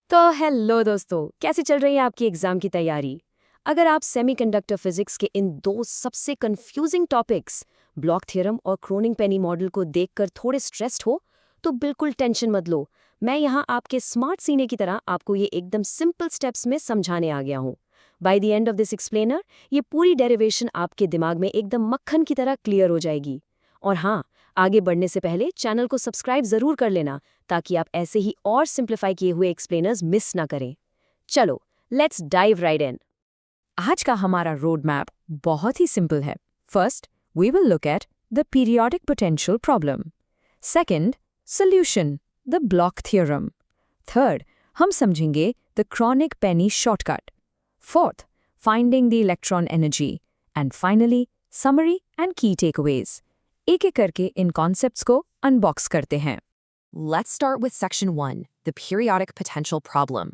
तो हेलो दोस्तों, कैसे चल रही है आपकी एग्जाम की तैयारी? अगर आप सेमीकंडक्टर फिजिक्स के इन दो सबसे कंफ्यूजिंग टॉपिक्स ब्लॉक थ्योरम और क्रोनिग पेनी मॉडल को देखकर थोड़े स्ट्रेस्ड हो, तो बिल्कुल टेंशन मत लो। मैं यहाँ आपके स्मार्ट सीने की तरह आपको ये एकदम सिंपल स्टेप्स में समझाने आ गया हूँ। By the end of this explainer, ये पूरी डेरिवेशन आपके दिमाग में एकदम मक्खन की तरह क्लियर हो जाएगी। और हाँ, आगे बढ़ने से पहले चैनल को सब्सक्राइब जरूर कर लेना, ताकि आप ऐसे ही और सिंप्लीफाई किए हुए एक्सप्लेनर्स मिस ना करें। चलो, लेट्स डाइव राइट इन। आज का हमारा रोड मैप बहुत ही सिंपल है। First, we will look at the periodic potential problem. Second, solution, the Bloch theorem. Third, हम समझेंगे the Kronig Penney shortcut. Fourth, finding the electron energy. And finally, summary and key takeaways. एक एक करके इन concepts को unbox करते हैं। Let's start with Section 1, the periodic potential problem.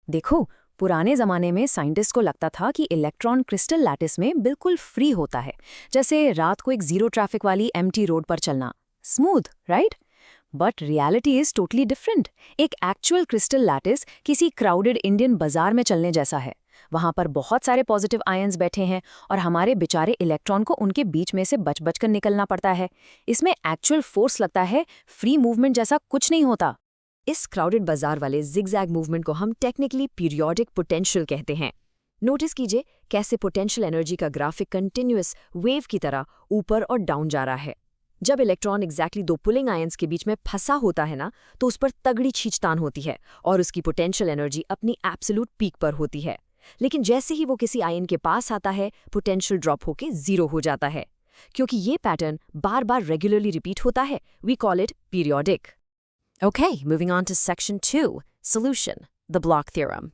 देखो, पुराने जमाने में साइंटिस्ट को लगता था कि इलेक्ट्रॉन क्रिस्टल लैटिस में बिल्कुल फ्री होता है, जैसे रात को एक जीरो ट्रैफिक वाली एम्प्टी रोड पर चलना। Smooth, right? But reality is totally different. एक एक्चुअल क्रिस्टल लैटिस किसी क्राउडेड इंडियन बाजार में चलने जैसा है। वहां पर बहुत सारे पॉजिटिव आयंस बैठे हैं और हमारे बेचारे इलेक्ट्रॉन को उनके बीच में से बच बच कर निकलना पड़ता है। इसमें एक्चुअल फोर्स लगता है, फ्री मूवमेंट जैसा कुछ नहीं होता। इस क्राउडेड बाजार वाले जिगजैग मूवमेंट को हम टेक्निकली पीरियोडिक पोटेंशियल कहते हैं। नोटिस कीजिए कैसे पोटेंशियल एनर्जी का ग्राफिक कंटिन्यूअस वेव की तरह ऊपर और डाउन जा रहा है। जब इलेक्ट्रॉन एग्जैक्टली दो पुलिंग आयंस के बीच में फंसा होता है ना, तो उस पर तगड़ी खींचतान होती है और उसकी पोटेंशियल एनर्जी अपनी एब्सोल्यूट पीक पर होती है। लेकिन जैसे ही वो किसी आयन के पास आता है, पोटेंशियल ड्रॉप होके जीरो हो जाता है। क्योंकि ये पैटर्न बार बार रेगुलरली रिपीट होता है, we call it periodic. Okay, moving on to Section 2, solution, the block theorem.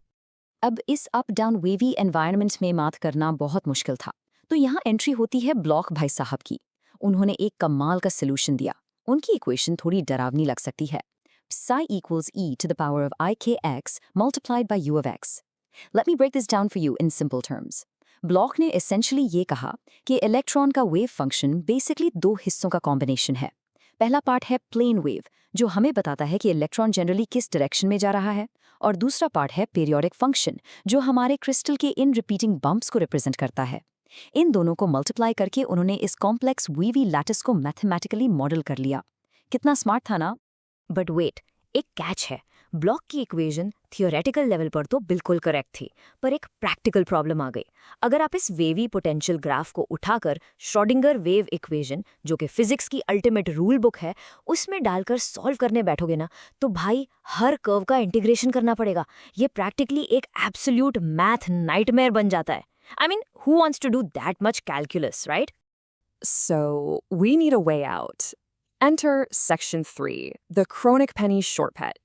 अब इस अप डाउन वेवी एनवायरनमेंट में मात करना बहुत मुश्किल था, तो यहाँ एंट्री होती है ब्लॉक भाई साहब की। उन्होंने एक कमाल का सोल्यूशन दिया। उनकी इक्वेशन थोड़ी डरावनी लग सकती है। psi equals e to the power of ikx multiplied by u of x. Let me break this down for you in simple terms. Block ने एसेंशियली ये कहा कि इलेक्ट्रॉन का वेव फंक्शन बेसिकली दो हिस्सों का कॉम्बिनेशन है। पहला पार्ट है प्लेन वेव, जो हमें बताता है कि इलेक्ट्रॉन जनरली किस डायरेक्शन में जा रहा है, और दूसरा पार्ट है पीरियोडिक फंक्शन, जो हमारे क्रिस्टल के इन रिपीटिंग बम्प्स को रिप्रेजेंट करता है। इन दोनों को मल्टीप्लाई करके उन्होंने इस कॉम्प्लेक्स वीवी लैटिस को मैथमेटिकली मॉडल कर लिया। कितना स्मार्ट था ना? बट वेट, एक कैच है। ब्लॉक की इक्वेशन थियोरेटिकल लेवल पर तो बिल्कुल करेक्ट थी, पर एक प्रैक्टिकल प्रॉब्लम आ गई। अगर आप इस वेवी पोटेंशियल ग्राफ को उठाकर श्रोडिंगर वेव इक्वेशन, जो कि फिजिक्स की अल्टीमेट रूल बुक है, उसमें डालकर सॉल्व करने बैठोगे ना, तो भाई हर कर्व का इंटीग्रेशन करना पड़ेगा। ये प्रैक्टिकली एक एब्सोल्यूट मैथ नाइटमेयर बन जाता है। I mean, who wants to do that much calculus, right? So, we need a way out. Enter Section 3, the Chronic Penny shortcut.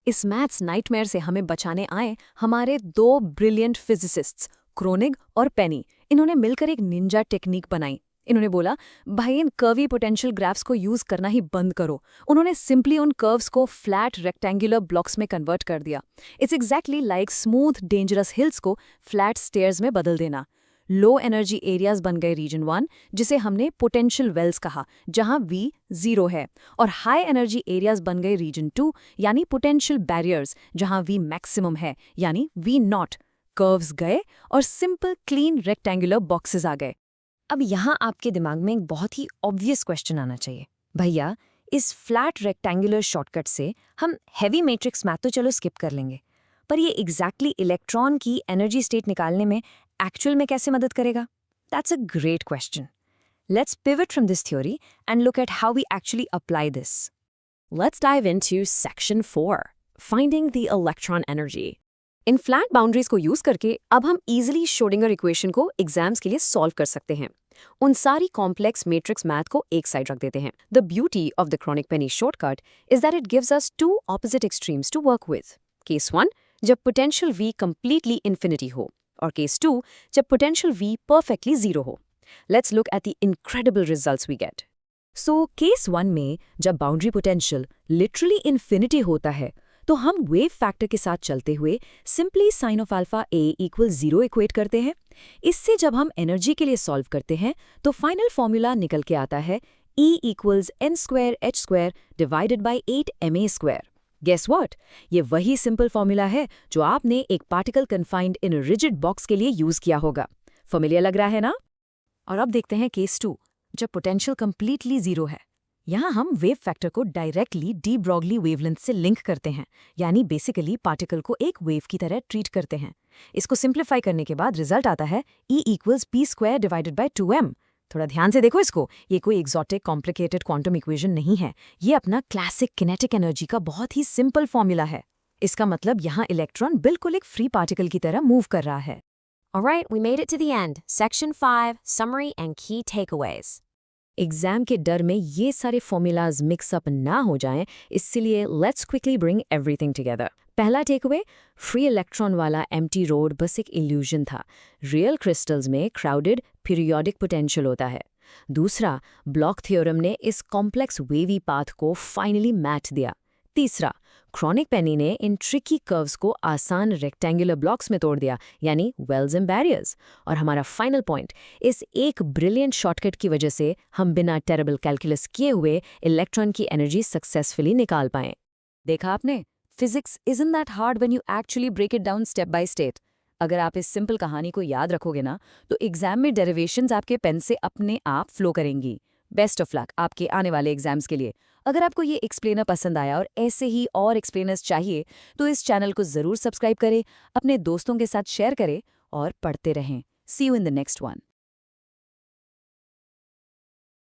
इस मैथ्स नाइटमेयर से हमें बचाने आए हमारे दो ब्रिलियंट फिजिसिस्ट्स, क्रोनिग और पेनी। इन्होंने मिलकर एक निंजा टेक्निक बनाई। इन्होंने बोला, भाई इन कर्वी पोटेंशियल ग्राफ्स को यूज करना ही बंद करो। उन्होंने सिंपली उन कर्व्स को फ्लैट रेक्टेंगुलर ब्लॉक्स में कन्वर्ट कर दिया। It's exactly like smooth dangerous hills को फ्लैट स्टेयर्स में बदल देना। लो एनर्जी एरियाज बन गए रीजन 1, जिसे हमने पोटेंशियल वेल्स कहा, जहां V 0 है, और हाई एनर्जी एरियाज बन गए रीजन 2, यानी पोटेंशियल बैरियर्स, जहां V मैक्सिमम है, यानी V नॉट। कर्व्स गए और सिंपल क्लीन रेक्टेंगुलर बॉक्सेस आ गए। अब यहाँ आपके दिमाग में एक बहुत ही ऑब्वियस क्वेश्चन आना चाहिए, भैया इस फ्लैट रेक्टेंगुलर शॉर्टकट से हम हैवी मैट्रिक्स मैथ तो चलो स्किप कर लेंगे, पर ये एग्जैक्टली इलेक्ट्रॉन की एनर्जी स्टेट निकालने में एक्चुअल में कैसे मदद करेगा? That's a great question. Let's pivot from this theory and look at how we actually apply this. Let's dive into Section 4, finding the electron energy. इन फ्लैट बाउंड्रीज को use करके अब हम इजीली श्रोडिंगर इक्वेशन को exams के लिए solve कर सकते हैं। उन सारी कॉम्प्लेक्स मैट्रिक्स मैथ को एक साइड रख देते हैं। The beauty of the Kronig Penney shortcut is that it gives us two opposite extremes to work with. Case 1, जब पोटेंशियल V कंप्लीटली इन्फिनिटी हो, और केस 2, जब पोटेंशियल V परफेक्टली जीरो हो। Let's look at the incredible results we get. So case 1 में जब boundary potential literally infinity होता है, तो हम वेव फैक्टर के साथ चलते हुए simply sine of alpha a equal 0 equate करते हैं। इससे जब हम एनर्जी के लिए सॉल्व करते हैं, तो फाइनल फॉर्मूला निकल के आता है E equals n² h² divided by 8 ma²। Guess what, ये वही सिंपल फॉर्मूला है जो आपने एक particle confined in rigid box के लिए यूज किया होगा। फेमिलियर लग रहा है ना? और अब देखते हैं केस 2, जब पोटेंशियल कंप्लीटली जीरो है। यहाँ हम वेव फैक्टर को डायरेक्टली डी ब्रॉगली वेवलेंथ से लिंक करते हैं, यानी बेसिकली पार्टिकल को एक वेव की तरह ट्रीट करते हैं। इसको सिंप्लीफाई करने के बाद रिजल्ट आता है E=p² डिवाइडेड बाय 2m। थोड़ा ध्यान से देखो इसको, ये कोई एक्सोटिक कॉम्प्लिकेटेड क्वांटम इक्वेशन नहीं है, ये अपना क्लासिक किनेटिक एनर्जी का बहुत ही सिंपल फॉर्मूला है। इसका मतलब यहाँ इलेक्ट्रॉन बिल्कुल एक फ्री पार्टिकल की तरह मूव कर रहा है। Alright, we made it to the end. Section 5, Summary and Key Takeaways. Exam के डर में ये सारे फॉर्मूलाज मिक्सअप ना हो जाएं, इसलिए let's quickly bring everything together. पहला टेकअवे, फ्री इलेक्ट्रॉन वाला एम्प्टी रोड बस एक इल्यूजन था। रियल क्रिस्टल्स में क्राउडेड पीरियोडिक पोटेंशियल होता है। दूसरा, ब्लॉक थ्योरम ने इस कॉम्प्लेक्स वेवी पाथ को फाइनली मैच दिया। तीसरा, क्रॉनिक पेनी ने इन ट्रिकी कर्व्स को आसान रेक्टेंगुलर ब्लॉक्स में तोड़ दिया, यानी वेल्स एंड बैरियर्स। और हमारा फाइनल पॉइंट, इस एक ब्रिलियंट शॉर्टकट की वजह से हम बिना टेरेबल कैलकुलस किए हुए इलेक्ट्रॉन की एनर्जी सक्सेसफुली निकाल पाएं। देखा आपने, physics isn't that hard when you actually break it down step by step. अगर आप इस सिंपल कहानी को याद रखोगे ना, तो एग्जाम में डेरिवेशंस आपके पेन से अपने आप फ्लो करेंगी। बेस्ट ऑफ लक आपके आने वाले एग्जाम्स के लिए। अगर आपको ये एक्सप्लेनर पसंद आया और ऐसे ही और एक्सप्लेनर्स चाहिए, तो इस चैनल को ज़रूर सब्सक्राइब करें, अपने दोस्तों के साथ शेयर करें और पढ़ते रहें। See you in the next one.